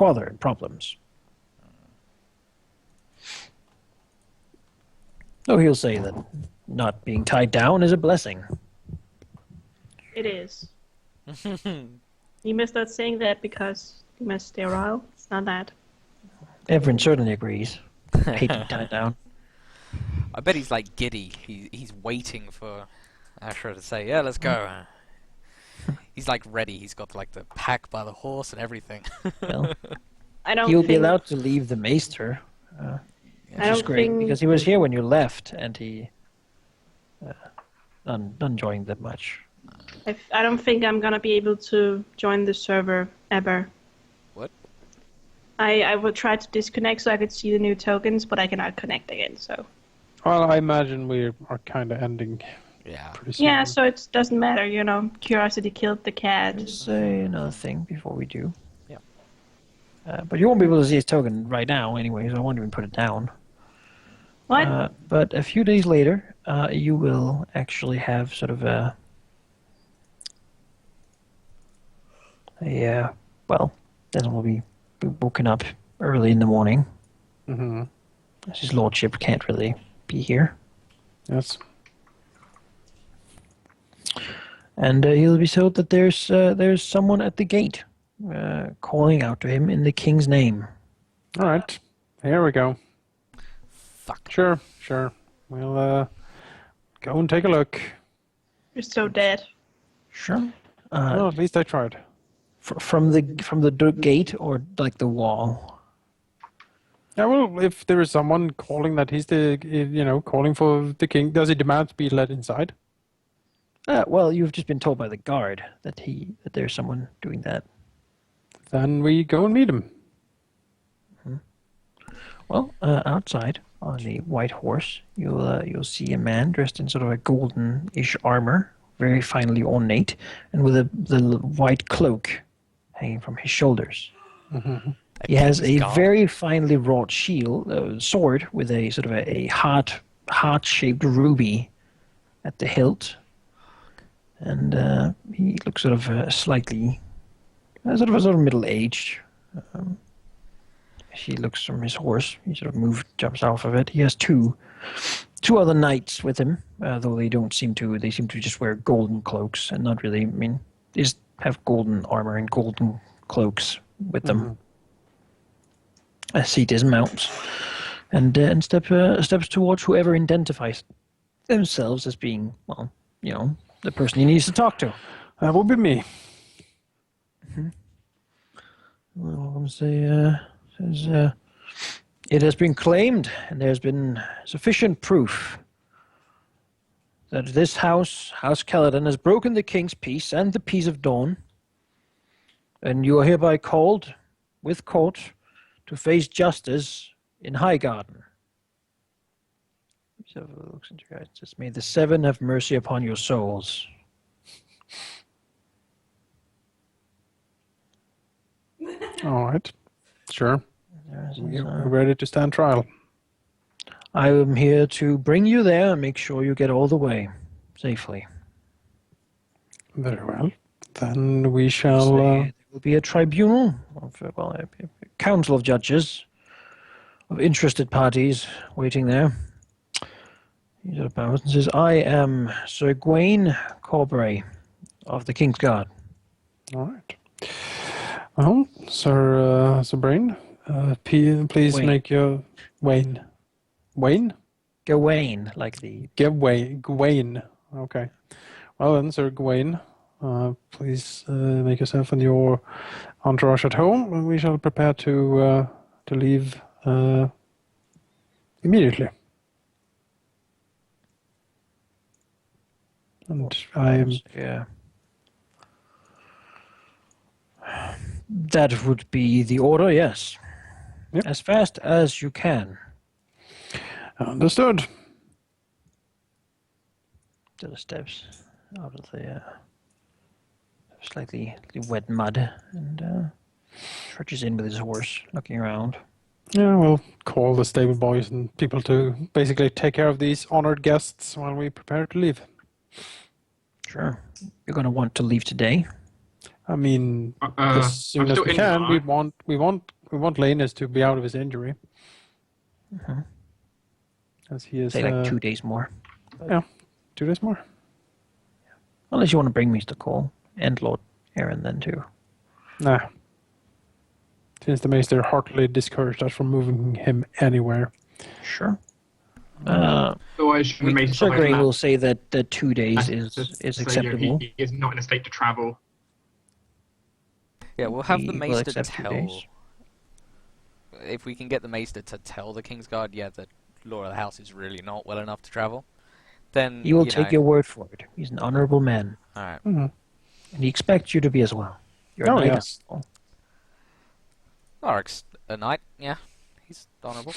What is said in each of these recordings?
squalor and problems. So he'll say that not being tied down is a blessing. It is. You must not saying that because you must stay around. It's not that. Everyone certainly agrees. Hate to be tied down. I bet he's like giddy. He's waiting for Asher to say, "Yeah, let's go." He's like ready. He's got like the pack by the horse and everything. Well, I don't he'll think... be allowed to leave the maester, which is great because he was here when you left, and he not enjoying that much. I don't think I'm gonna be able to join the server ever. What? I will try to disconnect so I could see the new tokens, but I cannot connect again. So. Well, I imagine we are kind of ending. Yeah. Pretty soon. Yeah, so it doesn't matter, you know. Curiosity killed the cat. Let's say another thing before we do. Yeah. But you won't be able to see his token right now anyway, so I won't even put it down. What? But a few days later, you will actually have sort of well, then we'll be woken up early in the morning. Mm-hmm. His lordship can't really be here. Yes. And he'll be told that there's someone at the gate calling out to him in the king's name. All right. Here we go. Fuck. Sure. We'll go and take a look. You're so dead. Sure. Well, at least I tried. From the gate or like the wall? Yeah, well, if there is someone calling that he's calling for the king, does he demand to be let inside? Well, you've just been told by the guard that there's someone doing that. Then we go and meet him. Mm-hmm. Well, outside on the white horse, you'll see a man dressed in sort of a golden-ish armor, very finely ornate, and with the white cloak hanging from his shoulders. Mm-hmm. He has a very finely wrought sword with a sort of a heart-shaped ruby at the hilt. And he looks sort of slightly, sort of middle-aged. He looks from his horse. He sort of jumps off of it. He has two other knights with him, though they seem to just wear golden cloaks and not really. I mean, they just have golden armor and golden cloaks with them. Mm-hmm. Seat his mounts, and steps towards whoever identifies themselves as being, well, you know, the person he needs to talk to. That will be me. Mm-hmm. Well, I'm say says it has been claimed, and there's been sufficient proof that this House Caladan, has broken the king's peace and the peace of Dawn, and you are hereby called, with court, to face justice in Highgarden. So looks into your eyes. Says, may the Seven have mercy upon your souls. All right. Sure. We're ready to stand trial. I am here to bring you there and make sure you get all the way safely. Very well. Then we shall... There will be a tribunal, a council of judges, of interested parties waiting there. He sort of bows and says, I am Sir Gawain Corbray of the King's Guard. All right. Well, Sir Brain, please Wayne. make your... Wayne? Gawain, like the... Gawain. Okay. Well then, Sir Gawain, please make yourself and your entourage at home, and we shall prepare to leave immediately. And Yeah. That would be the order, yes. Yep. As fast as you can. Understood. To the steps out of the slightly wet mud and trudges in with his horse, looking around. Yeah, we'll call the stable boys and people to basically take care of these honored guests while we prepare to leave. Sure. You're going to want to leave today. I mean, as I'm soon as still we in can. there. We want Laenys to be out of his injury. As he is. Say like 2 days more. Yeah, 2 days more. Unless you want to bring Mr. Cole and Lord Aaron then too. Nah. Since the Maester heartily discouraged us from moving him anywhere. Sure. Otherwise, should we Sir Gray will say that 2 days is So, acceptable. he is not in a state to travel. Yeah, we'll have the We will Maester accept 2 tell. days. If we can get the Maester to tell the Kingsguard, yeah, that Lord of the House is really not well enough to travel, then He will you take know, your word for it. He's an honorable man, Alright. and he expects you to be as well. You're a Oh, knight yes. after all. Alaric's a knight, yeah. He's honourable.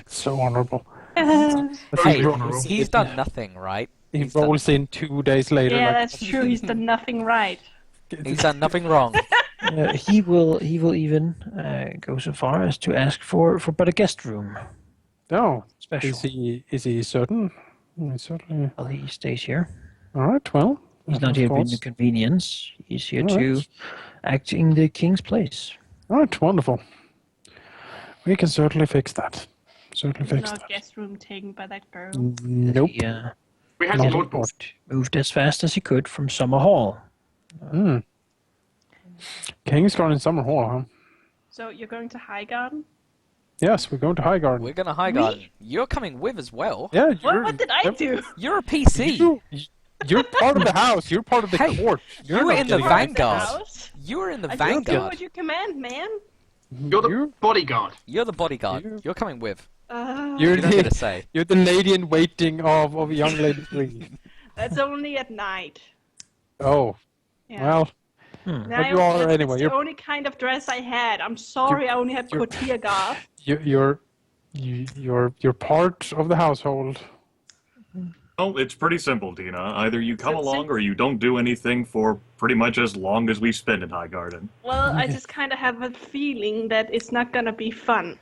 So honourable. yeah, Hey, honourable. he's done nothing, right? He He's done- rolls in 2 days later. like, that's true. He's done nothing right. He's done nothing wrong. He will even go so far as to ask for but a guest room. No. Special. Is he certain? He's certainly. Well, he stays here. All right. Well, He's not of here to be an course. inconvenience. He's here All to right. act in the king's place. All right. Wonderful. We can certainly fix that. Certainly There's fix no that. guest room taken by that girl. Nope. He We had No. some multiple. moved as fast as he could from Summer Hall. King's gone in Summer Hall, huh? So you're going to Highgarden? Yes, we're going to Highgarden. We're gonna Highgarden. You're coming with as well. Yeah, What did I do? You're a PC. You're part of the house. You're part of the Hey, court. you You're were not in the getting Part of the Vanguard. house? You're in the I just do Vanguard. what you command, man. You're the bodyguard. You're the bodyguard. You- You're coming with. You're You don't get a the, say. you're the lady in waiting of young lady 3. That's only at night. Oh, Yeah. well, Now but you are that's anyway. the You're only kind of dress I had. I'm sorry, I only had you're- courtier garb. you're part of the household. Well, it's pretty simple, Tina. Either you come So along or you don't do anything for pretty much as long as we spend in Highgarden. Well, I just kind of have a feeling that it's not gonna be fun.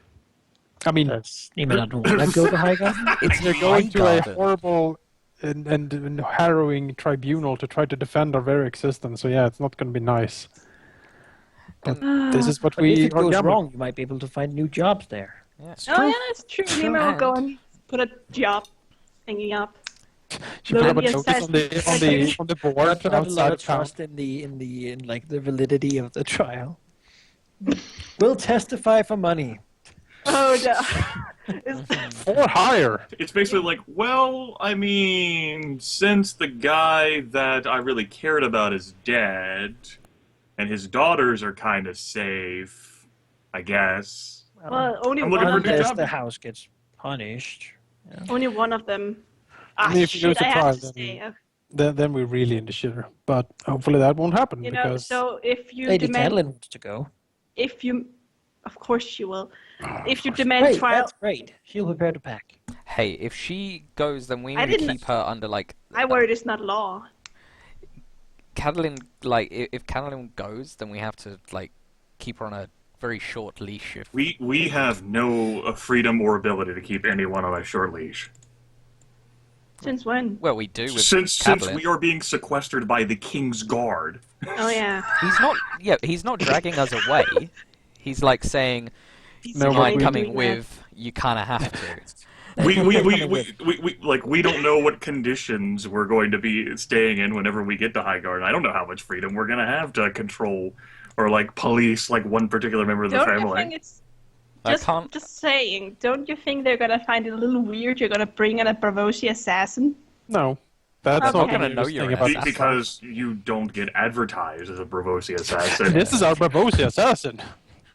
I mean, Does Nima not want to go to Highgarden? It's they're going to a Highgarden. horrible and harrowing tribunal to try to defend our very existence. So yeah, it's not going to be nice. But this is what But if we it are goes gambling. wrong, you might be able to find new jobs there. It's Oh true. yeah, that's true. Nima will go and put a job hanging up. Should put up a Nobody notice on the board Not a lot outside of of town. trust in like the validity of the trial. We'll testify for money. Oh no. For hire. It's basically like, well, I mean, since the guy that I really cared about is dead, and his daughters are kind of safe, I guess. Well, only I'm one looking for of a new them. Unless job. the house gets punished. Only one of them. I Ah, mean, if you go shit, to I have trial, to then- stay. Then we're really in the shitter. But hopefully that won't happen You know, because so if you Lady demand, Caladan wants to go. if you, of course she will. If you demand Great, trial, that's great. She'll prepare to pack. Hey, if she goes, then we I need to didn't- keep her under like. my word is not law. Caladan, like, if Caladan goes, then we have to like keep her on a very short leash. If We have no freedom or ability to keep anyone on a short leash. Since when? well, we do with Since Caladan. we are being sequestered by the King's Guard. Oh yeah. He's not. Yeah, he's not dragging us away. He's like saying, No, "You but mind we- coming with? You kind of have to." We don't know what conditions we're going to be staying in whenever we get to Highgarden. I don't know how much freedom we're going to have to control or like police like one particular member of the Don't you family. think it's I can't. just saying? Don't you think they're gonna find it a little weird? You're gonna bring in a Braavosi assassin? no, that's I'm not not the gonna know weirdest you're thing an about assassin. this. Because you don't get advertised as a Braavosi assassin. This is our Braavosi assassin.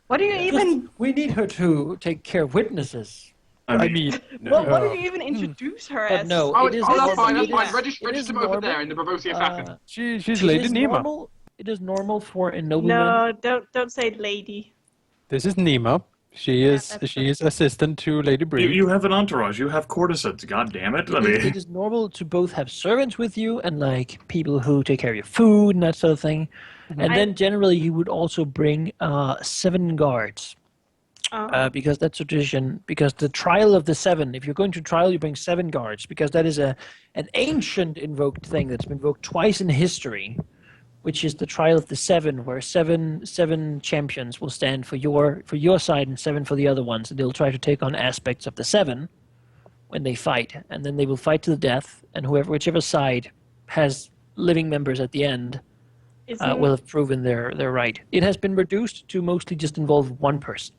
What do you even? We need her to take care of witnesses. I mean, What do you even introduce her But as? no, Oh, it is. that's it fine, is- that's fine. it Register is them over normal, there in the Braavosi assassin. she's it Lady is Nima. normal. It is normal for a nobleman. No, don't say lady. This is Nima. She is assistant to Lady Bree. You have an entourage. You have courtesans. God damn it! I It mean, is normal to both have servants with you and like people who take care of your food and that sort of thing. And then generally you would also bring 7 guards. Because that's tradition. Because the trial of the 7, if you're going to trial, you bring 7 guards. Because that is an ancient invoked thing that's been invoked twice in history, which is the trial of the seven, where seven champions will stand for your side and seven for the other ones. And they'll try to take on aspects of the seven when they fight, and then they will fight to the death. And whichever side has living members at the end will have proven their right. It has been reduced to mostly just involve one person,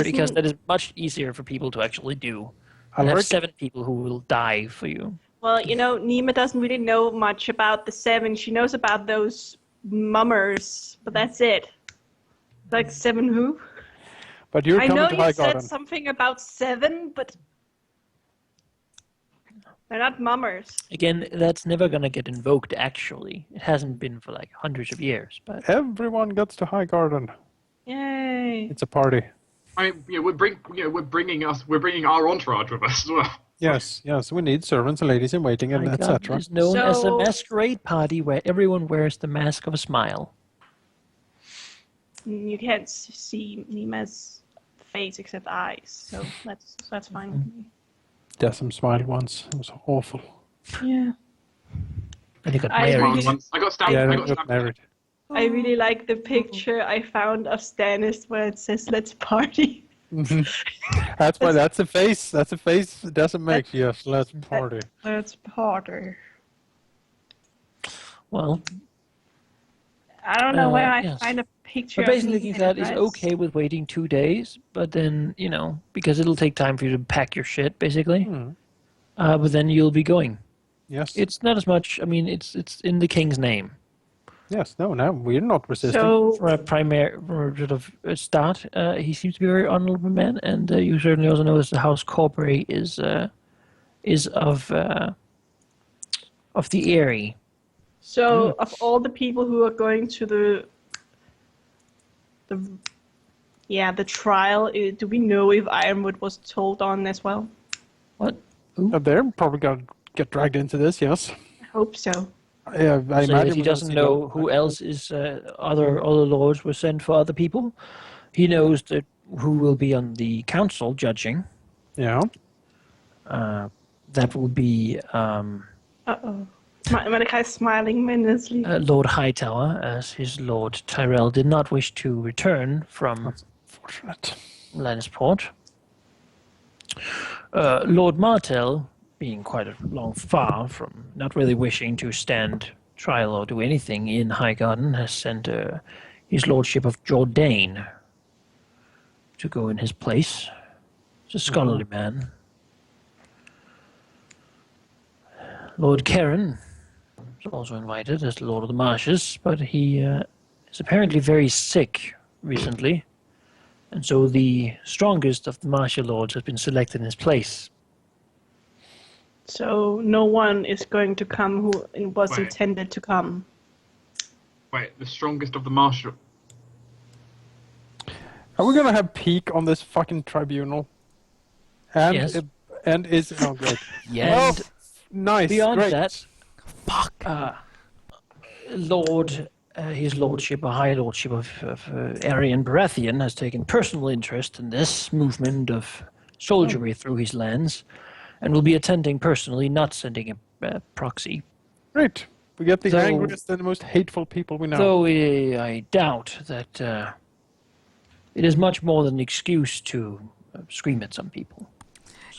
because that is much easier for people to actually do. You have 7 people who will die for you. Well, Nima doesn't really know much about the 7. She knows about those mummers, but that's it. Like 7 who? But you're I coming know to you High said Garden. something about 7, but they're not mummers. Again, that's never going to get invoked, actually. It hasn't been for like hundreds of years. But Everyone gets to High Garden. Yay! It's a party. I mean, we're bringing our entourage with us as well. Yes, we need servants and ladies in waiting and High etc. Garden is known as a So- masquerade party where everyone wears the mask of a smile. You can't see Nima's face except eyes, so that's fine with me. Dessem smiled once. It was awful. Yeah. And you got I married. really- I got stabbed. Yeah, I they got got stabbed. married. I really like the picture I found of Stannis where it says "Let's party." That's why. That's a face. That's a face. It doesn't make. Yes, let's party. Let's party. Well, I don't know where I yes. find a picture. but basically of me in that a is dress. okay with waiting 2 days, but then, because it'll take time for you to pack your shit, basically. But then you'll be going. Yes. It's not as much, it's in the king's name. Yes. No. We're not resisting. So For a sort of start, he seems to be a very honorable man, and you certainly also notice the House Corbury is of the Eyrie. So, of all the people who are going to the trial, do we know if Ironwood was told on as well? What? They're probably gonna get dragged into this. Yes. I hope so. Yeah. I So imagine if he we'll doesn't see know them. who else is other lords were sent for other people. He knows that who will be on the council judging. Yeah. That will be Uh-oh. Manakai's smiling menacingly. Lord Hightower, as his Lord Tyrell did not wish to return from Fortunate. Lannisport. Lord Martell, being quite a long far from not really wishing to stand trial or do anything in Highgarden, has sent his Lordship of Jourdain to go in his place. He's a scholarly man. Lord Karen is also invited as Lord of the Marshes, but he is apparently very sick recently, and so the strongest of the martial lords has been selected in his place. So no one is going to come who was Wait. intended to come. Wait, the strongest of the martial. Are we gonna have peak on this fucking tribunal? And Yes. And is great. Yes. Oh, nice. Beyond great. that, his lordship, a high lordship of Aryan Baratheon, has taken personal interest in this movement of soldiery through his lands, and will be attending personally, not sending a proxy. Great. We get the So- angriest and the most hateful people we know. Though I doubt that it is much more than an excuse to scream at some people.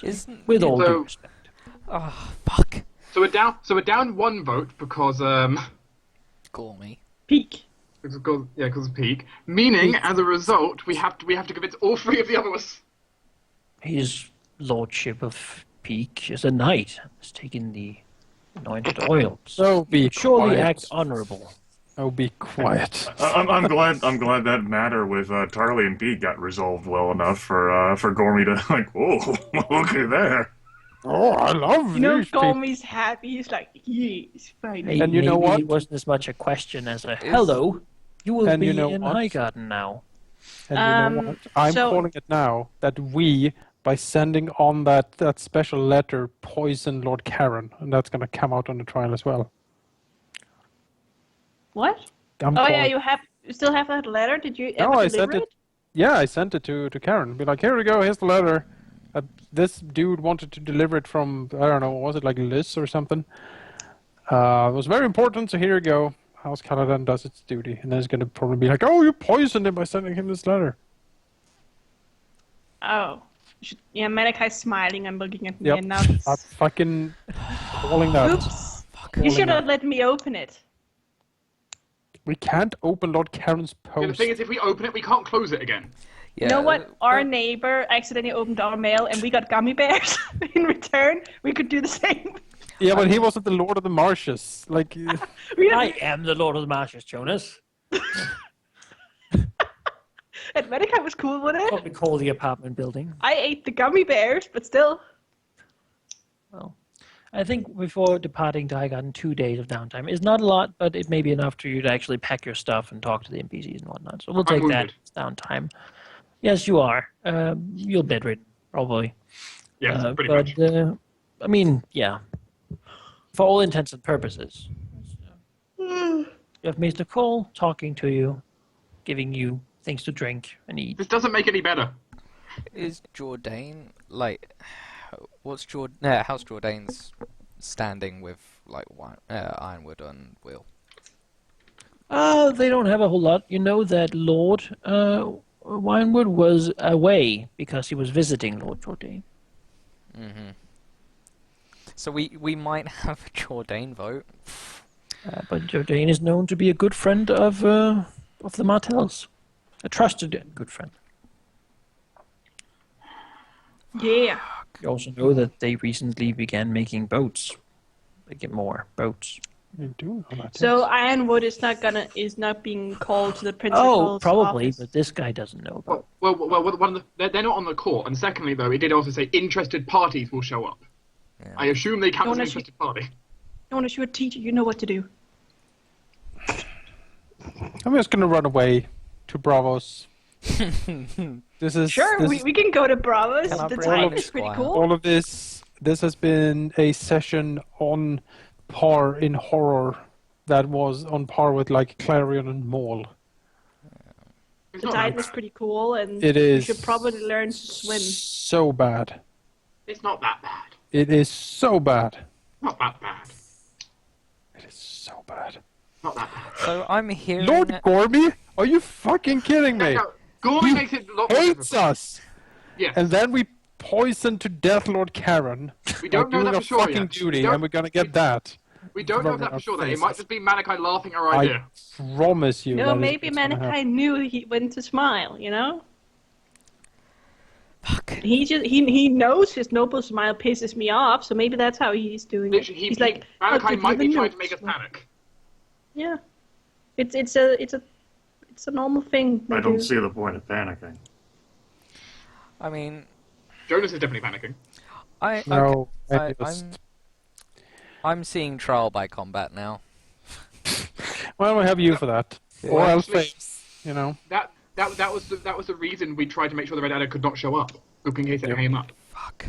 Isn't With all So- due respect. Oh, fuck. So we're down 1 vote because Call me. Peak. because of peak. Meaning, as a result, we have to convince all 3 of the others. His lordship of Peak is a knight, has taken the anointed oil. So be surely quiet. act honorable. Oh, be quiet. I'm glad that matter with Tarly and Pete got resolved well enough for Gormy to like, oh, okay there. Oh, I love You know, these people. Gormy's happy. He's like, yes, fine. Hey, And you know maybe what? It wasn't as much a question as a hello. You will And be you know in what? Highgarden now. And you know what? I'm so- calling it now that we, by sending on that special letter, poisoned Lord Karen, and that's going to come out on the trial as well. What? I'm Oh yeah, calling- you still have that letter? Did you No, ever I deliver sent it? Yeah, I sent it to Karen. Be like, here we go, here's the letter. This dude wanted to deliver it from, I don't know, was it like Liz or something? It was very important, so here you go. House Caladan does its duty, and then it's going to probably be like, "Oh, you poisoned him by sending him this letter." Oh. Yeah, Manakai's smiling and looking at me, Yep. and now I'm he's... fucking calling that. Oops. Calling You should that. have let me open it. We can't open Lord Karen's Yeah, post. the thing is, if we open it, we can't close it again. Yeah, You know what? Our but- neighbor accidentally opened our mail, and we got gummy bears in return. We could do the same. Yeah, but he wasn't the Lord of the Marshes. Like, I am the Lord of the Marshes, Jonas. And Manakai was cool with What it. we call the apartment building. I ate the gummy bears, but still. Well, I think before departing to Highgarden, 2 days of downtime is not a lot, but it may be enough for you to actually pack your stuff and talk to the NPCs and whatnot. So we'll I'm take that wounded. as downtime. Yes, you are. You're bedridden, probably. Yes, pretty but, much. I mean, yeah. For all intents and purposes. You have Mr. Cole talking to you, giving you things to drink and eat. This doesn't make it any better. Is Jourdain like? What's House Jourdain's standing with like Ironwood and Will? They don't have a whole lot. You know that Lord Winewood was away because he was visiting Lord Jourdain. Mm-hmm. So we might have a Jourdain vote. But Jourdain is known to be a good friend of the Martells. A trusted and good friend. Yeah. You also know that they recently began making boats. They get more boats. you do know that. So yes. Ironwood is not being called to the principal's Oh, probably, office. but this guy doesn't know about. Well, one of they're not on the court. And secondly, though, it did also say interested parties will show up. Yeah. I assume they count as an Jonas, interested party. Jonas, you're a teacher. You know what to do. I'm just gonna run away to Braavos. This is Sure, this, we can go to Bravos. Can I The bring Tine all is of- pretty Wow. cool. all of this. This has been a session on par in horror that was on par with like Clarion and Maul. It's The not Tine that is bad. pretty cool, and It you is should probably learn to swim. so bad. It's not that bad. It is so bad. Not that bad. It is so bad. Not that bad. So I'm hearing. Lord Gormy, are you fucking kidding me? No, Gormy He makes it a lot more Hates difficult. us, Yes. and then we poison to death Lord Karen. We don't know doing that a for sure fucking yet. duty, We don't- and we're gonna get that. We don't know Rubbing that for our sure. That it faces. might just be Manaki laughing our idea. I promise you. No, that is maybe what's gonna happen. Manaki knew he went to smile. You know, Fuck. he knows his noble smile pisses me off, so maybe that's how he's doing it. Literally, He's like, I'll Manaki give might you be the trying to notes. make us panic. Yeah, it's a normal thing. they I don't do. see the point of panicking. I mean, Jonas is definitely panicking. No, okay, I'm seeing trial by combat now. Well, we have you for that, or Well, else actually- face. You know. That was the reason we tried to make sure the Red Adder could not show up, in case it Yep. came up. Fuck.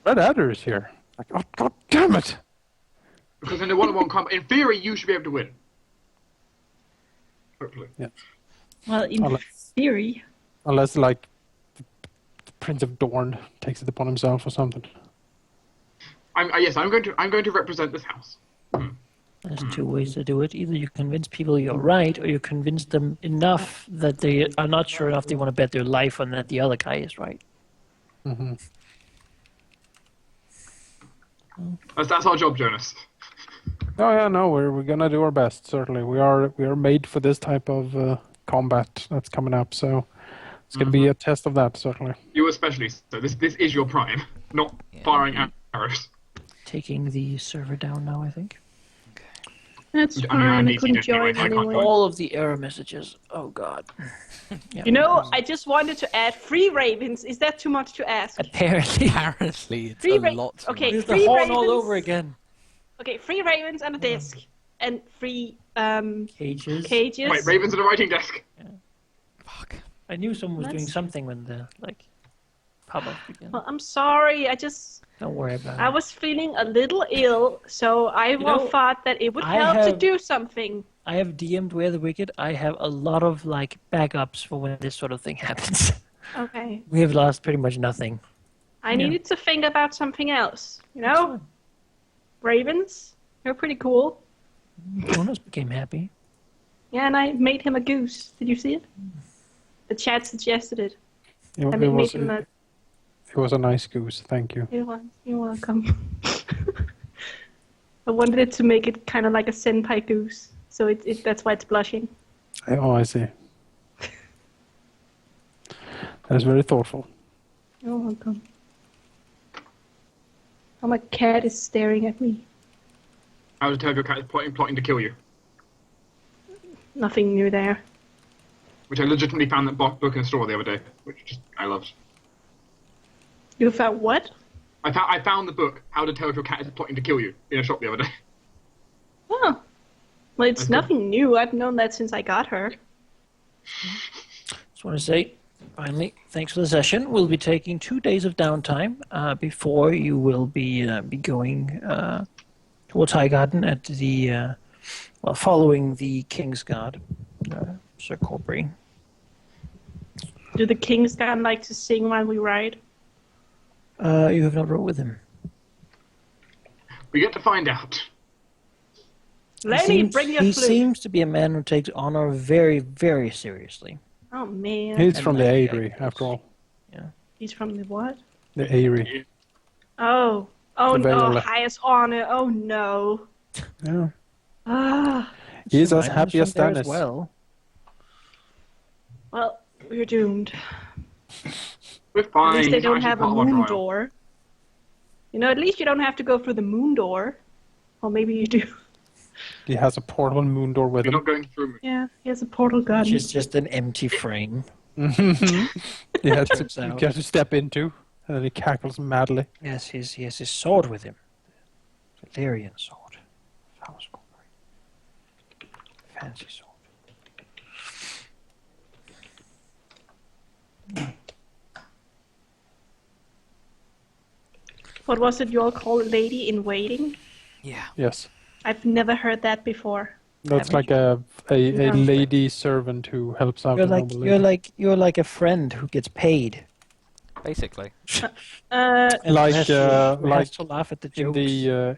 Red Adder is here. Like, oh, God damn it! Because in the one-on-one combat, in theory, you should be able to win. Hopefully. Well, in Unless- theory. Unless, like, the Prince of Dorne takes it upon himself or something. Yes, I'm going to represent this house. There's two ways to do it. Either you convince people you're right, or you convince them enough that they are not sure enough they want to bet their life on that the other guy is right. Hmm. That's our job, Jonas. Oh yeah, no, we're gonna do our best. Certainly, we are made for this type of combat that's coming up. So it's gonna be a test of that. Certainly. You especially. So this is your prime, not Yeah. firing arrows. Taking the server down now, I think. That's I mean, I fine. I need to couldn't do it anyway, join I can't anyway. All of the error messages. Oh God. Yeah. You know, I just wanted to add 3 ravens. Is that too much to ask? Apparently. Apparently, it's Three a lot. too okay. much. It's the 3 horn all ravens. over again. Okay, 3 ravens and a disc, and 3 Cages. cages. Wait, Ravens at a writing desk. Fuck. I knew someone was doing That's- something when the pop-up began. Well, I'm sorry. Don't worry about it. I was feeling a little ill, so I know, thought that it would I help to have- do something. I have DM'd Where the Wicked. I have a lot of backups for when this sort of thing happens. Okay. We have lost pretty much nothing. I needed to think about something else. You know, ravens. They're pretty cool. Jonas became happy. Yeah, and I made him a goose. Did you see it? The chat suggested it. It, I it made was him a... it was a nice goose. Thank you. You're welcome. I wanted it to make it kind of like a senpai goose, so that's why it's blushing. Oh, I see. That is very thoughtful. You're welcome. Oh, my cat is staring at me. How did your cat is plotting to kill you? Nothing new there. Which I legitimately found that book in a store the other day, which I loved. You found what? I found the book, How to Tell If Your Cat is Plotting to Kill You, in a shop the other day. Oh. Well, it's Okay. nothing new. I've known that since I got her. Just want to say, finally, thanks for the session. We'll be taking 2 days of downtime before you will be going towards Highgarden at the following the King's Guard, Sir Corbry. Do the King's Guard like to sing while we ride? You have not rode with him. We get to find out. Lenny, bring your he flute. seems to be a man who takes honor very, very seriously. Oh, man. He's from the like Eyrie, that. after all. He's from the what? The Eyrie. Oh. Oh, The no. Vale. Highest honor. Oh, no. Yeah. Ah. He's as Right, happy he's as from there Stannis. well. Well, we're doomed. We're At fine. least they He's don't actually have a part of our moon trial. door. You know, at least you don't have to go through the moon door. Or maybe you do. He has a portable moon door with We're him. not going through. Yeah, he has a portal gun. Which is just an empty frame. You have Turns to, you out. have to step into, and then he cackles madly. Yes, he has his sword with him. Valyrian sword. House Caladan. Fancy sword. What was it you all called Lady in Waiting? Yeah. Yes. I've never heard that before. That's Haven't like a No. lady servant who helps out You're a like noble lady. you're like a friend who gets paid. Basically. Uh, And Like, has to, like has to laugh at the in jokes. oh,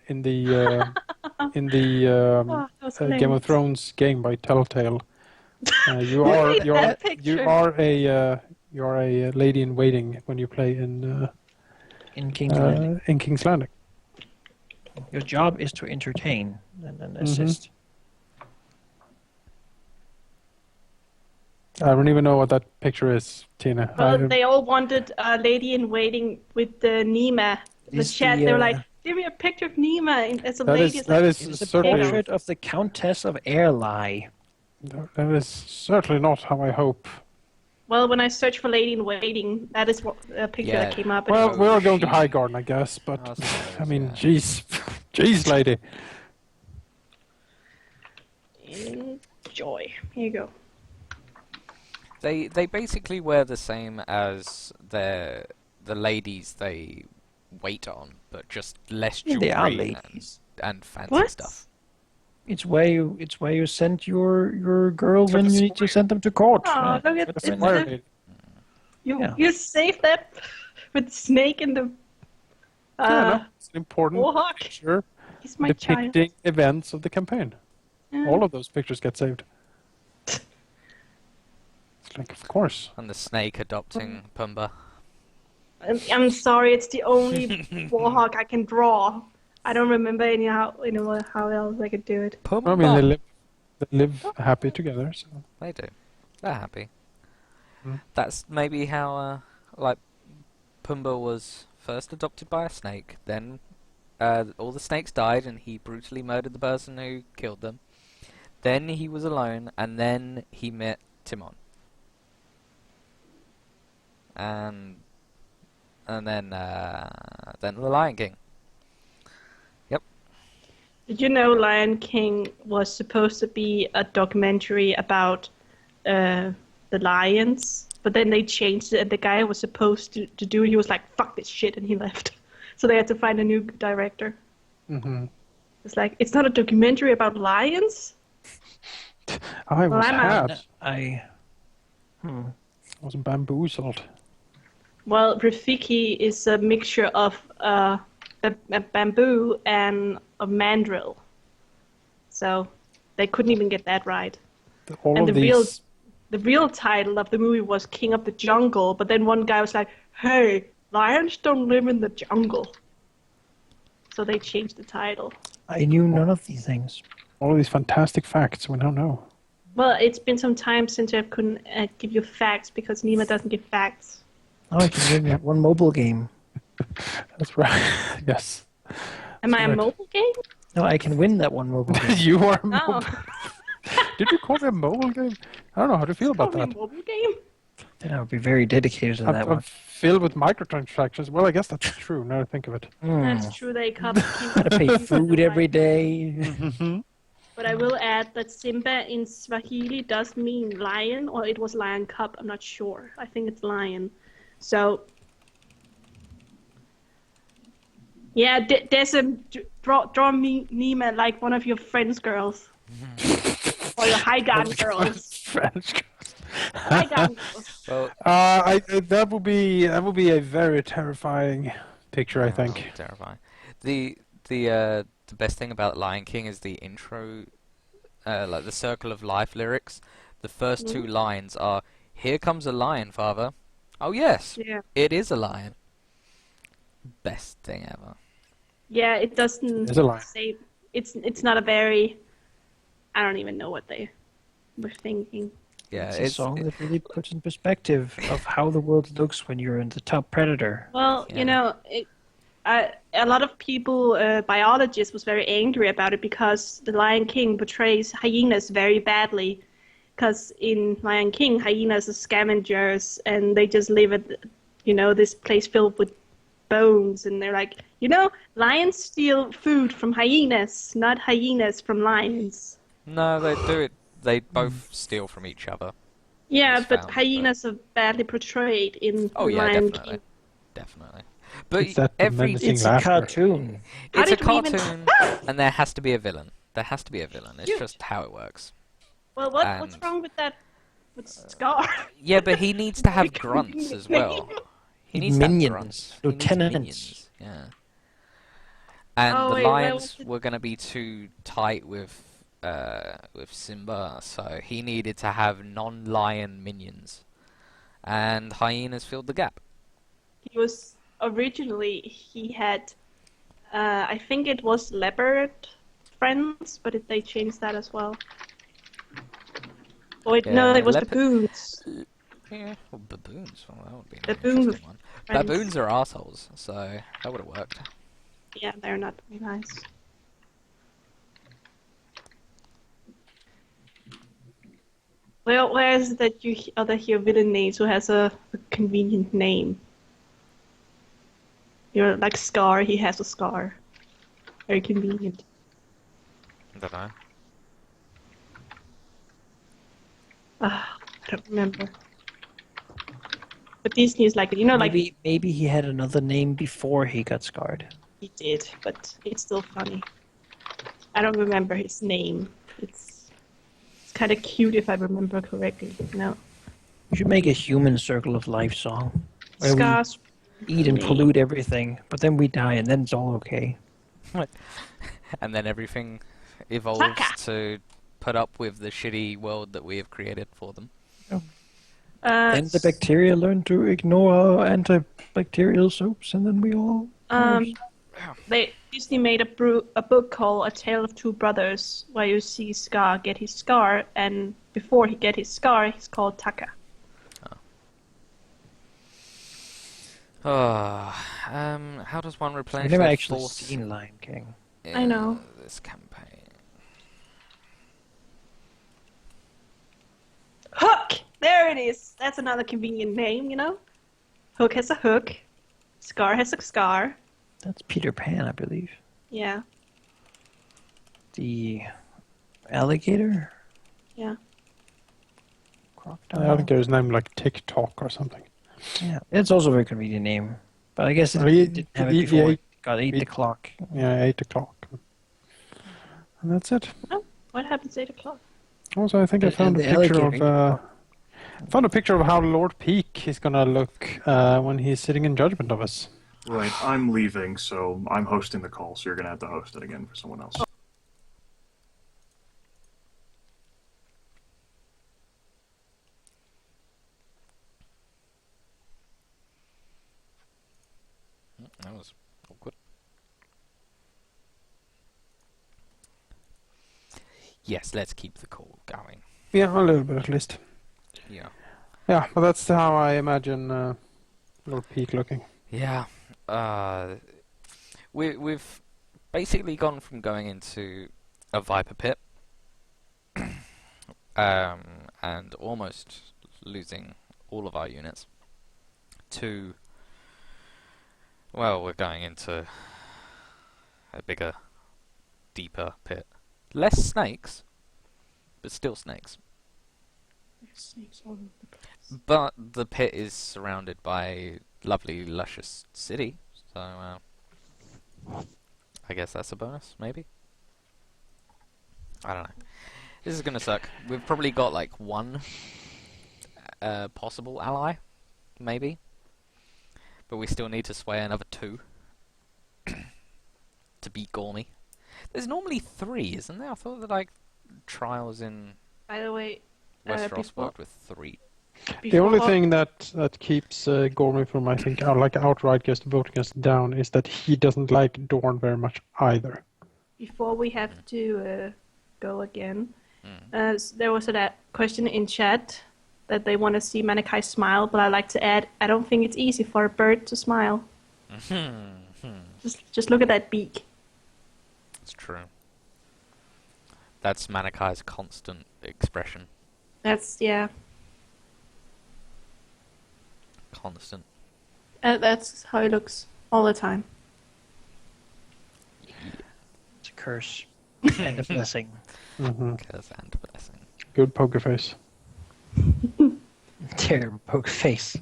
that was Game of hilarious. Thrones game by Telltale. You Who are made you are that picture? you are a lady in waiting when you play in King's Landing. in King's Landing. Your job is to entertain and assist. I don't even know what that picture is, Tina. Well, they all wanted a Lady in Waiting with the Nima. The Is chat, the, they were like, give me a picture of Nima as a that lady. is It's that like, is It is a certainly portrait of the Countess of Airlie. that is certainly not how I hope. well, when I searched for Lady in Waiting, that is what a picture that Yeah. came up. Well, Oh, we are going to she- Highgarden, I guess, but I suppose, I mean, yeah. jeez, jeez, lady. Enjoy. Here you go. They basically wear the same as the ladies they wait on, but just less Yeah, jewelry they are and, ladies. and fancy What? stuff. It's where you send your girl So when the you need to send them to court. Oh, look at Put it. them in Where there. are they? Yeah. You saved that with the snake in the. Yeah, no, it's an important Warhawk. picture He's my child. depicting events of the campaign. Yeah. All of those pictures get saved. It's like, of course. And the snake adopting Pumbaa. I'm sorry, it's the only Warhawk I can draw. I don't remember how else I could do it. Pumbaa. I mean, they live happy together. So They do. They're happy. Hmm. That's maybe how, like, Pumbaa was first adopted by a snake. Then all the snakes died, and he brutally murdered the person who killed them. Then he was alone, and then he met Timon. And then the Lion King. Did you know Lion King was supposed to be a documentary about the lions, but then they changed it, and the guy who was supposed to do it, he was like, fuck this shit, and he left. So they had to find a new director. hmm It's like, it's not a documentary about lions? I was I'm out. had. I Was bamboozled. Well, Rafiki is a mixture of a bamboo and a mandrill. So they couldn't even get that right. All And of the real title of the movie was King of the Jungle, but then one guy was like, "Hey, lions don't live in the jungle," so they changed the title. I knew none of these things. all of these fantastic facts we don't know. Well, it's been some time since I couldn't give you facts because Nima doesn't give facts. Oh, I can win that one mobile game. That's right. Yes. Am I a right. mobile game? No, I can win that one mobile game. You are a Oh, mobile. Did you call it a mobile game? I don't know how to feel about call me that. a mobile game. Then I would be very dedicated to that I'm one. filled with microtransactions. Well, I guess that's true. Now I think of it. That's true. They cover. Gotta pay food every day. But I will add that Simba in Swahili does mean lion, or it was lion cub. I'm not sure. I think it's lion. So, yeah, Dessem, draw me Nima like one of your friends' girls, or your high garden girls. French. High garden girls. Well, That would be a very terrifying picture, I think. terrifying. The best thing about Lion King is the intro, like the Circle of Life lyrics. The first two lines are, "Here comes a lion, father." Oh yes, Yeah. it is a lion. Best thing ever. Yeah, it doesn't There's a lion. say. It's not a very. I don't even know what they were thinking. Yeah, It's a song that really puts in perspective of how the world looks when you're in the top predator. Well, Yeah. you know, a lot of people, biologists, was very angry about it because the Lion King portrays hyenas very badly. Because in Lion King, hyenas are scavengers and they just live at, this place filled with bones. And they're like, lions steal food from hyenas, not hyenas from lions. No, they do it. They both steal from each other. Yeah, It's but found, hyenas are badly portrayed in Oh yeah, Lion definitely, King. definitely. But It's that every menacing It's a laughter. cartoon. How it's a did we even- cartoon, and there has to be a villain. There has to be a villain. It's just how it works. Well, what's And- wrong with that? With Scar? Yeah, but he needs to have Very grunts as convenient. well. He needs to have Minions, grunts. He needs lieutenants. minions, yeah. And Oh, the wait, where lions was it? were going to be too tight with Simba, so he needed to have non-lion minions. And hyenas filled the gap. He was he had, I think it was leopard friends, but they changed that as well. Oh, no, Yeah, it was leopard- baboons. Yeah, well, baboons. Well, that would be an Baboons interesting one. friends. Baboons are assholes, so that would have worked. Yeah, they're not very nice. Well, where is it that you other hear villain names who has a convenient name? Like Scar, he has a scar. Very convenient. I don't know. I don't remember. But Disney is like, Maybe he had another name before he got scarred. he did, but it's still funny. I don't remember his name. It's kind of cute if I remember correctly. No. You should make a human circle of life song. Where Scar's we eat and name. pollute everything, but then we die and then it's all okay. And then everything evolves Taka. to put up with the shitty world that we have created for them. Then the bacteria learn to ignore our antibacterial soaps and then we all... Disney made a book called A Tale of Two Brothers, where you see Scar get his scar, and before he get his scar, he's called Taka. How does one I've replenish never their actually force seen Lion King. in I know. this campaign? Hook! There it is! That's another convenient name, Hook has a hook. Scar has a scar. That's Peter Pan, I believe. Yeah. The alligator? Yeah. Crocodile? I think there's a name like TikTok or something. Yeah, it's also a very convenient name. But I guess it Well, he- didn't have it he- before he- it got 8 o'clock. Yeah, 8 o'clock. And that's it. What happens at 8 o'clock? Also, I think I And found a the picture alligator. of... found a picture of how Lord Peak is gonna look when he's sitting in judgment of us. Right, I'm leaving, so I'm hosting the call, so you're going to have to host it again for someone else. That was awkward. Yes, let's keep the call going. Yeah, a little bit at least. Yeah. Yeah, but that's how I imagine Lord Peak looking. Yeah. We've basically gone from going into a viper pit and almost losing all of our units to, well, we're going into a bigger, deeper pit. Less snakes, but still snakes. Snakes all over the place. But the pit is surrounded by lovely, luscious city, so I guess that's a bonus, maybe? I don't know. This is gonna suck. We've probably got like one possible ally, maybe. But we still need to sway another 2 to beat Gormy. There's normally 3, isn't there? I thought that like trials in By the way, Westeros worked with 3. The only thing that keeps Gormy from, I think, outright just voting us down is that he doesn't like Dorne very much either. Before we have to go again, there was a question in chat that they want to see Manaki smile, but I like to add, I don't think it's easy for a bird to smile. Just look at that beak. It's true. That's Manakai's constant expression. Yeah. Constant. That's how it looks all the time. It's a curse and a blessing. Mm-hmm. Curse and blessing. Good poker face. Terrible poker face.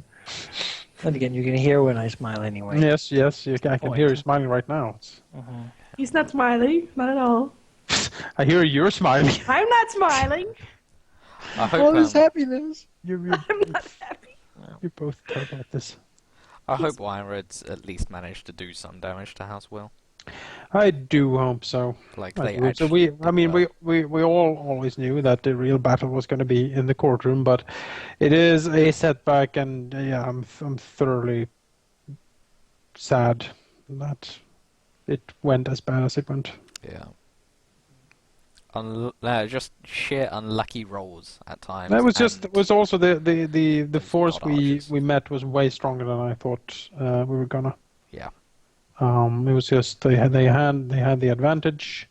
And again, you can hear when I smile anyway. Yes, I can hear you smiling right now. He's not smiling, not at all. I hear you're smiling. I'm not smiling. I hope, All this happiness. You I'm not happy. you both talk about this. I hope Weinred's at least managed to do some damage to House Will. I do hope so. Like I they do. So actually. we all always knew that the real battle was going to be in the courtroom, but it is a setback, and yeah, I'm thoroughly sad that it went as bad as it went. Yeah. Just sheer unlucky rolls at times. That was and it was also the force God archers. we met was way stronger than I thought we were gonna. Yeah. It was just they had the advantage.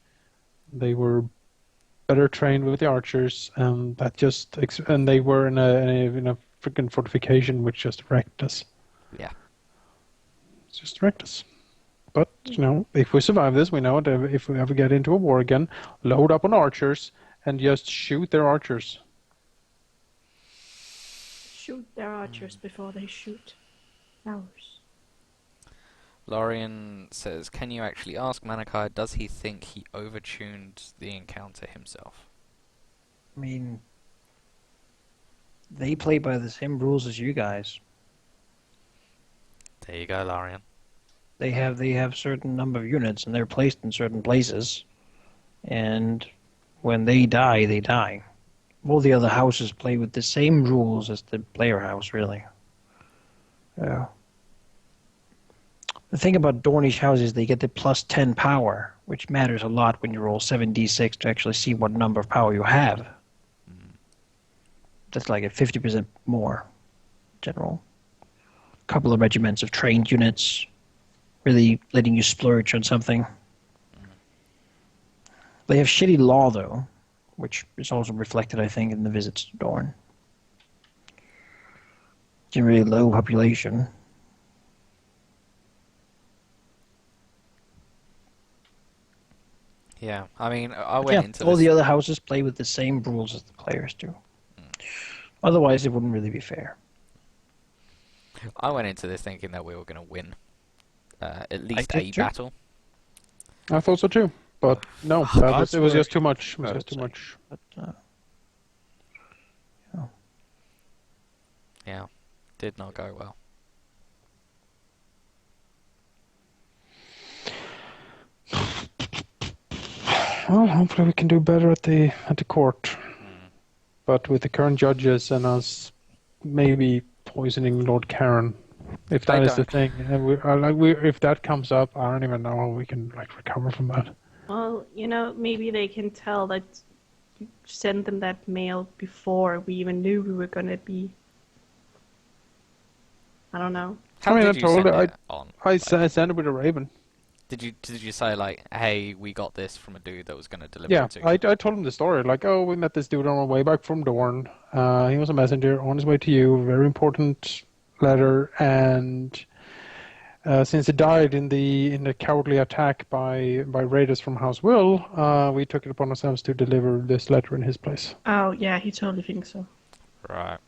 They were better trained with the archers, and that just and they were in a freaking fortification which just wrecked us. Yeah. Just wrecked us. But you know, if we survive this, we know that if we ever get into a war again, load up on archers and just shoot their archers. Shoot their archers before they shoot ours. Lorien says, can you actually ask Manaki, does he think he overtuned the encounter himself? I mean, they play by the same rules as you guys. There you go, Lorien. They have certain number of units, and they're placed in certain places. And when they die, they die. All the other houses play with the same rules as the player house, really. Yeah. The thing about Dornish houses, they get the plus 10 power, which matters a lot when you roll 7d6 to actually see what number of power you have. That's like a 50% more, in general. A couple of regiments of trained units, really letting you splurge on something. They have shitty law, though, which is also reflected, I think, in the visits to Dorne. Generally low population. Yeah, I mean, I went into all this... the other houses play with the same rules as the players do. Otherwise, it wouldn't really be fair. I went into this thinking that we were going to win at least did a too. battle. I thought so too, but no, it was just too much. It was just too much. But, Yeah, did not go well. Well, hopefully we can do better at the court. But with the current judges and us maybe poisoning Lord Karen, If that I is the don't. thing, and if that comes up, I don't even know how we can like recover from that. Well, maybe they can tell that you sent them that mail before we even knew we were gonna be. I don't know. How I mean, did I you told send her- it on? I Like, sent it with a raven. did you say like, hey, we got this from a dude that was going to deliver Yeah, it to you? I told him the story. Like, oh, we met this dude on our way back from Dorne. He was a messenger on his way to you. Very important letter. And since he died in the cowardly attack by raiders from House Will, we took it upon ourselves to deliver this letter in his place. Oh yeah, he totally thinks so. Right.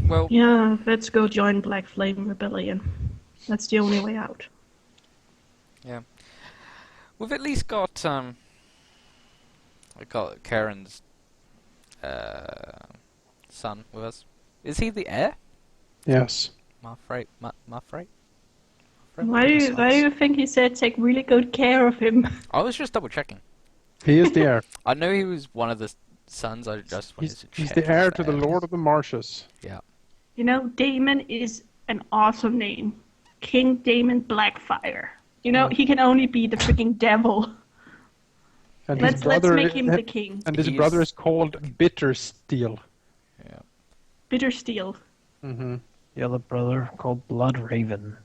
Well, Yeah, let's go join Black Flame Rebellion. That's the only way out. yeah. We've at least got I got Karen's son with us. Is he the heir? Yes. Marfrey? Marfrey? Why do you think he said take really good care of him? I was just double checking. He is the heir. I know he was one of the sons. I just wanted to check. He's the heir to the Lord of the Marshes. Yeah. Daemon is an awesome name. King Daemon Blackfire. He can only be the freaking devil. And Let's make him the king. And his He's- brother is called Bittersteel. Yeah. Bittersteel. Mm-hmm. The other brother called Blood Raven.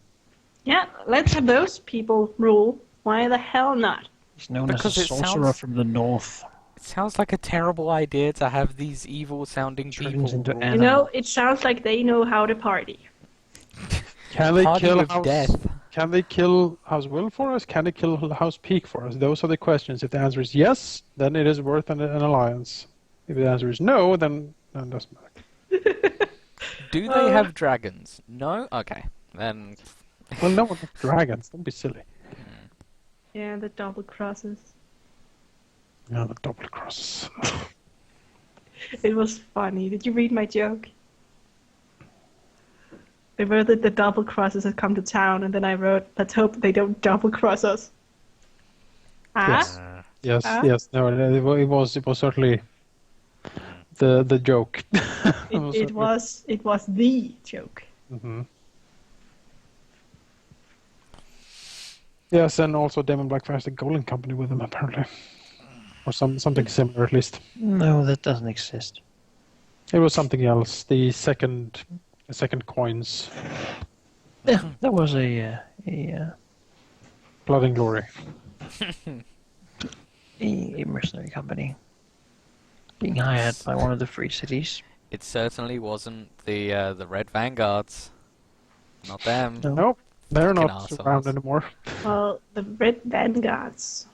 Yeah, let's have those people rule. Why the hell not? He's known Because as it a sorcerer sounds- from the north. It sounds like a terrible idea to have these evil-sounding Turns people. into rule. animals. It sounds like they know how to party. Can they Party kill with House? death. Can they kill House Will for us? Can they kill House Peak for us? Those are the questions. If the answer is yes, then it is worth an alliance. If the answer is no, then it doesn't matter. Do they have dragons? No? Okay. Then Well, no one has dragons. Don't be silly. Yeah, the double crosses. Yeah, the double crosses. It was funny. Did you read my joke? They wrote that the double crosses had come to town, and then I wrote, let's hope they don't double cross us. Yes. Yes. No, it was certainly the joke. It was the joke. Mm-hmm. Yes, and also Daemon Blackfire has the Golden Company with him apparently, or something similar at least. No, that doesn't exist. It was something else. The second coins, Yeah, that was a Blood and Glory. mercenary company being hired by one of the free cities. it certainly wasn't the Red Vanguards. Not them. No. Nope, they're Fucking not arseholes. around anymore. Well, the Red Vanguards.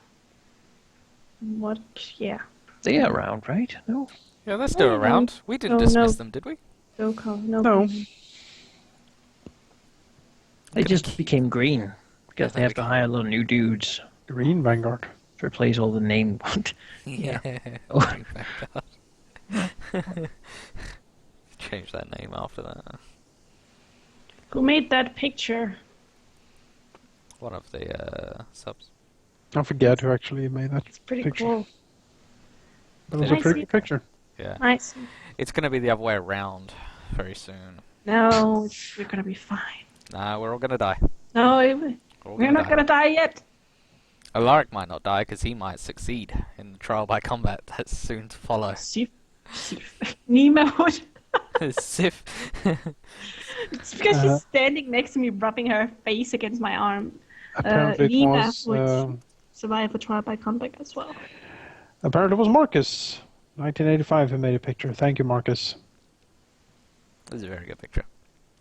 What? Yeah. They are around, right? No. Yeah, they're still No, around. We didn't no, dismiss no. them, did we? No. No. They just became green because they have to hire a lot of new dudes Green Vanguard. to replace all the name. Yeah. Oh. Red Vanguard. Change that name after that. Who made that picture? One of the subs. I forget who actually made that It's pretty picture. cool. But it was I a pretty see. picture. Yeah. Nice. It's gonna be the other way around very soon. No, we're gonna be fine. Nah, we're all gonna die. No, We're, all we're not gonna die yet. Alaric might not die because he might succeed in the trial by combat that's soon to follow. Sif. Nima would. Sif. It's because she's standing next to me, rubbing her face against my arm. Apparently it Nima was. would survive a trial by combat as well. Apparently it was Marcus, 1985, who made a picture. Thank you, Marcus. This is a very good picture.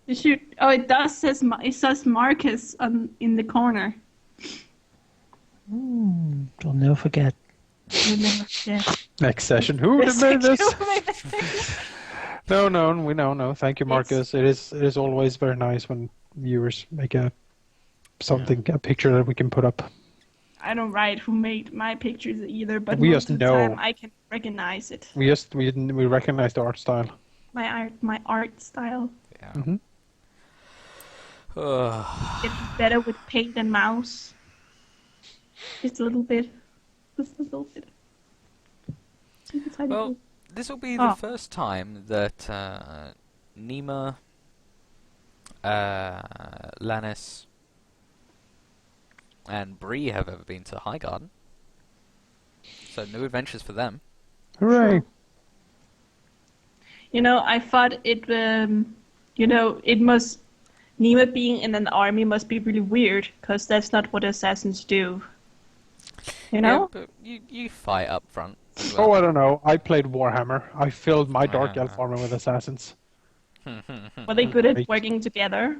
You should. Oh, it says Marcus in the corner. I'll never forget. You'll never forget. Next session. Who Yes, made this? who made this picture? No, we know. No, thank you, Marcus. It is always very nice when viewers make a picture that we can put up. I don't write who made my pictures either, but We most just of the know. time I can recognize it. We recognize the art style. My art style. Yeah. Mm-hmm. Get better with paint and mouse. Just a little bit. Just a little bit. Just a tiny Well, bit. This will be Oh. the first time that Nima, Laenys, and Bree have ever been to Highgarden. So new adventures for them. Hooray! You know, I thought it. You know, it must. Nima being in an army must be really weird because that's not what assassins do. You know? Yeah, but you fight up front. as Oh, well. I don't know. I played Warhammer. I filled my Dark Elf army with assassins. Were they good at Right. working together?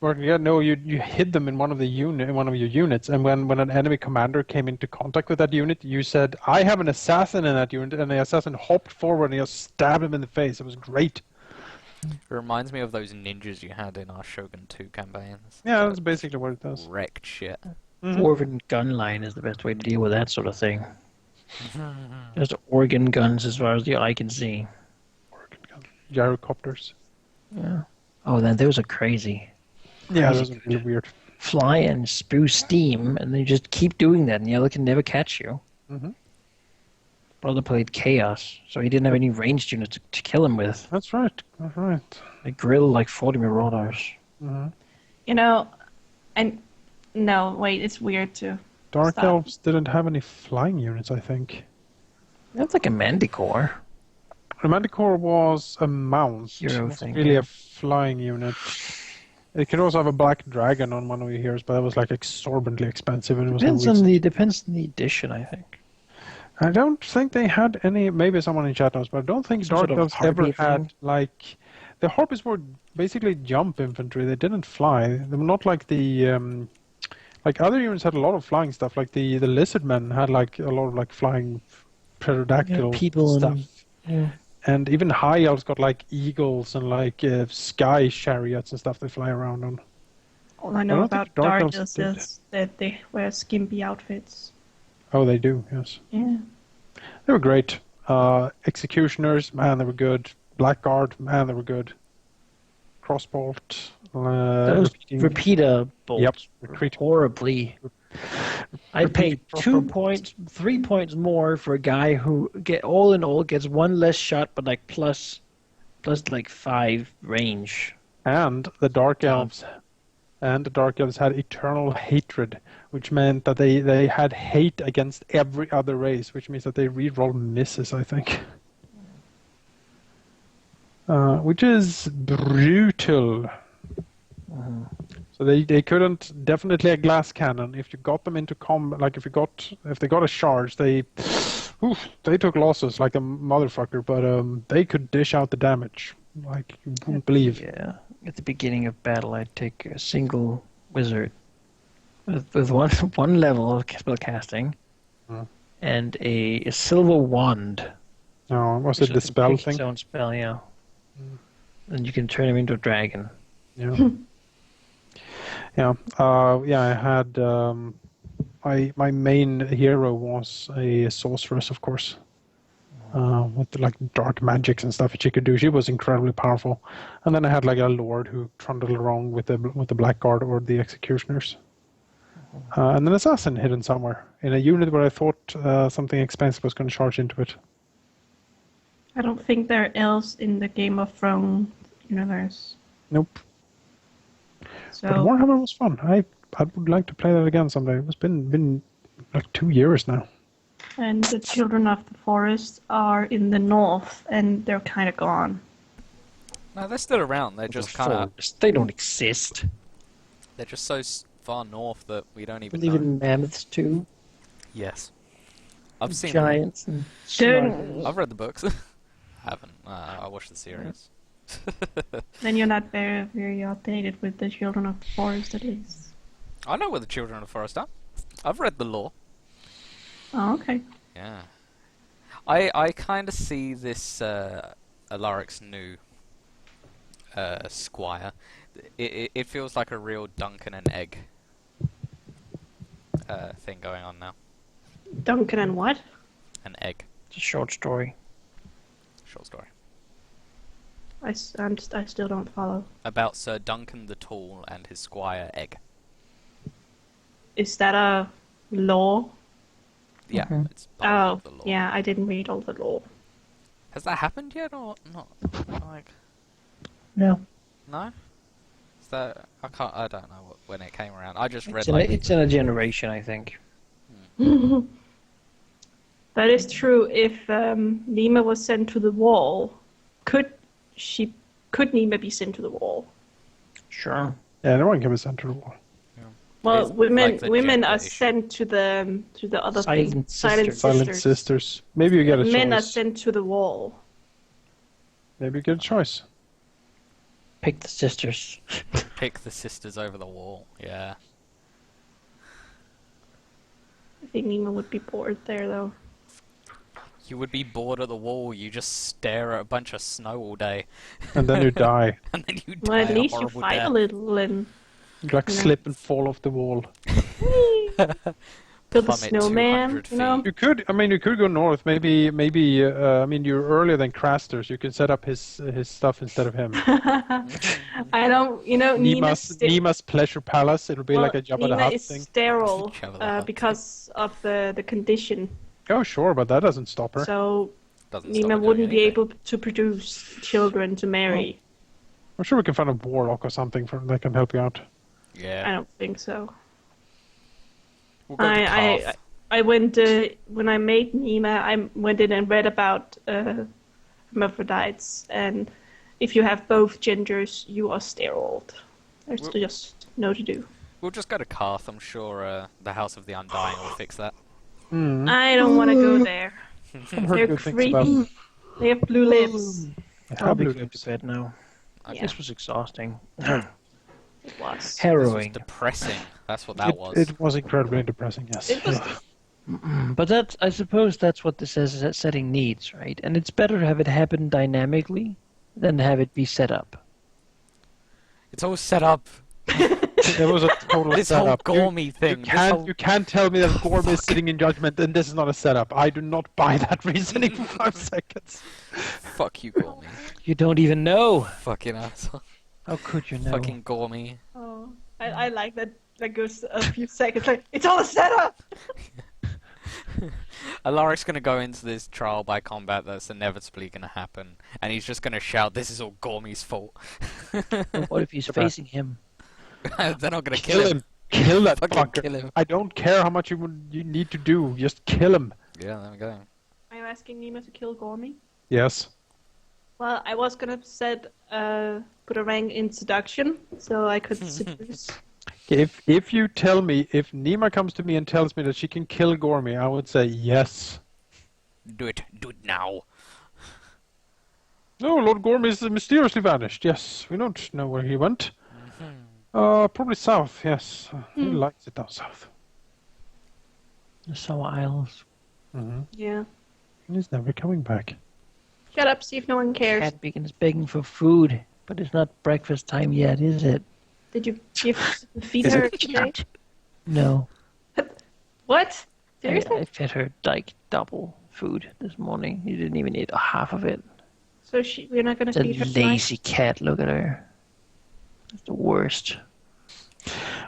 Or, yeah, no, you hid them in one of your units, and when an enemy commander came into contact with that unit, you said, "I have an assassin in that unit," and the assassin hopped forward and just stabbed him in the face. It was great. It reminds me of those ninjas you had in our Shogun 2 campaigns. Yeah, that's basically what it does. Wrecked shit. Dwarven gun line is the best way to deal with that sort of thing. Just organ guns as far as the eye can see. Gyrocopters. Yeah. Oh, then those are crazy. Yeah, Crazy those are really weird. Fly and spew steam, and they just keep doing that, and the other can never catch you. Mhm. Brother played Chaos, so he didn't have any ranged units to kill him with. That's right. That's right. They grill like 40 Marauders. Mhm. You know, and no, wait, it's weird too. Dark Stop. Elves didn't have any flying units, I think. That's like a Manticore. The Manticore was a mount. Hero It wasn't thing, really yeah. a flying unit. It could also have a black dragon on one of your heroes, but that was like exorbitantly expensive and it was Depends no on reason. depends on the edition, I think. I don't think they had any. Maybe someone in chat knows, but I don't think Some Dark sort of Elves ever harpy had thing? like the harpies were basically jump infantry. They didn't fly. They were not like the like other units had a lot of flying stuff. Like the lizard men had like a lot of like flying pterodactyl people stuff. and yeah. And even high elves got like eagles and like sky chariots and stuff they fly around on. All I I know don't about think Dark Dark Elves Elves did. is that they wear skimpy outfits. Oh, they do, yes. Yeah. They were great. Executioners, man, they were good. Blackguard, man, they were good. Crossbolt, Those repeating- repeater bolts Yep, were retreat. horribly. I paid Repeating 3 points more for a guy who all in all gets one less shot, but like plus like 5 range. And the Dark Elves. And the Dark Elves had eternal hatred, which meant that they had hate against every other race, which means that they reroll misses, I think. Which is brutal. So they couldn't definitely a glass cannon. If you got them into combat, like if they got a charge, they took losses like a motherfucker. But they could dish out the damage like you wouldn't believe. Yeah. At the beginning of battle, I'd take a single wizard with one level of spell casting and a silver wand. No, was which it the can spell pick thing? Its own spell, yeah. And you can turn him into a dragon. Yeah. Yeah. I had my main hero was a sorceress, of course, with like dark magics and stuff that she could do. She was incredibly powerful. And then I had like a lord who trundled along with the blackguard or the executioners, and an assassin hidden somewhere in a unit where I thought something expensive was going to charge into it. I don't think there are elves in the Game of Thrones universe. Nope. So But Warhammer was fun. I would like to play that again someday. It's been like 2 years now. and the Children of the Forest are in the north, and they're kind of gone. No, they're still around. They're just kind of. They don't exist. They're just so far north that we don't even Believe know. in mammoths too. Yes. I've seen. Giants and Don't- I've read the books. I haven't. I watched the series. Then you're not very, very updated with the Children of the Forest, at least. I know where the Children of the Forest are. I've read the lore. Oh, okay. Yeah. I kind of see this Alaric's new squire. It feels like a real Duncan and Egg thing going on now. Duncan and what? An egg. It's a short story. Short story. I still don't follow. About Sir Duncan the Tall and his squire Egg. Is that a law? Yeah, Mhm. it's part Oh, of the lore. yeah, I didn't read all the law. Has that happened yet or not? Like, No. no? Is that I don't know when it came around. I just read It's in, like it's in a generation, I think. That is true. If Nima was sent to the wall, could Nima be sent to the wall? Sure. Yeah, anyone can be sent to the wall. Well, It's women like the women gender are issue. sent to the other Silent thing. sisters. Silent sisters. Maybe you get a Men are choice. sent to the wall. Maybe you get a choice. Pick the sisters. Pick the sisters over the wall. Yeah. I think Nima would be bored there, though. You would be bored of the wall. You just stare at a bunch of snow all day, And then you die. and then you die Well, at a least you horrible fight death. a little and You like Yeah. slip and fall off the wall. build a Plummet snowman. 200 You know, feet. You could go north. Maybe. I mean, you're earlier than Crasters. You can set up his stuff instead of him. I don't. You know, Nima's pleasure palace. It'll be like a Jabba the Nima Hutt is thing. sterile Jabba the Hutt. because of the condition. Oh, sure, but that doesn't stop her. So Doesn't stop her Nima doing wouldn't be anything. able to produce children to marry. I'm sure we can find a warlock or something that can help you out. I Yeah. don't think so. We'll go to Carth. I went when I made Nima. I went in and read about hermaphrodites, and if you have both genders, you are sterile. There's Well- just no to do. We'll just go to Carth. I'm sure the House of the Undying will fix that. Mm. I don't want to go there. I've heard They're good things creepy. about. They have blue lips. Probably Blue going lips. to bed now. Okay. This was exhausting. It was. This Harrowing. was depressing. That's what that was. It was incredibly depressing, yes. It was. But that's, I suppose that's what this setting needs, right? And it's better to have it happen dynamically than to have it be set up. It's all set up. There was a total This whole setup. Gormy thing. You this can't, whole- you can't tell me that Gorm is sitting in judgment and this is not a setup. I do not buy that reasoning for 5 seconds. Fuck you, Gormy. You don't even know. Fucking asshole. How could you know? Fucking Gormy. Oh, I like that. That goes a few seconds. Like it's all a setup. Alaric's gonna go into this trial by combat that's inevitably gonna happen, and he's just gonna shout, "This is all Gormy's fault." And what if he's facing him? They're not gonna Kill him. Kill that Fucking fucker. kill him. I don't care how much you need to do. Just kill him. Yeah, there we go. Are you asking Nima to kill Gormy? Yes. Well, I was gonna put a rank in seduction, so I could seduce. If you tell me, if Nima comes to me and tells me that she can kill Gormy, I would say yes. Do it now. No, Lord Gormy is mysteriously vanished. Yes, we don't know where he went. Probably south. Yes, he likes it down south. The Summer Isles. Yeah. He's never coming back. Shut up, see if no one cares. Cat begins begging for food, but it's not breakfast time yet, is it? Did you feed her today? No. What? I Seriously? fed her like double food this morning. You didn't even eat half of it. So we're not gonna It's a feed her tonight? lazy cat. Look at her. It's the worst.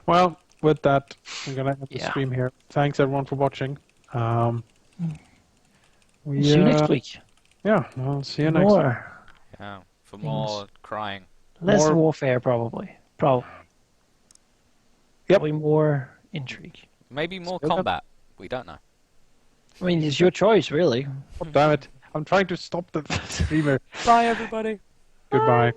Well, with that, I'm gonna end the Yeah. stream here. Thanks everyone for watching. We See you next week. Yeah, I'll see you next week. More. Yeah, for more crying. Less More- warfare, probably. Yep. Probably more intrigue. Maybe more Still got- combat. We don't know. I mean, it's your choice, really. Oh, damn it. I'm trying to stop the streamer. Bye, everybody. Goodbye.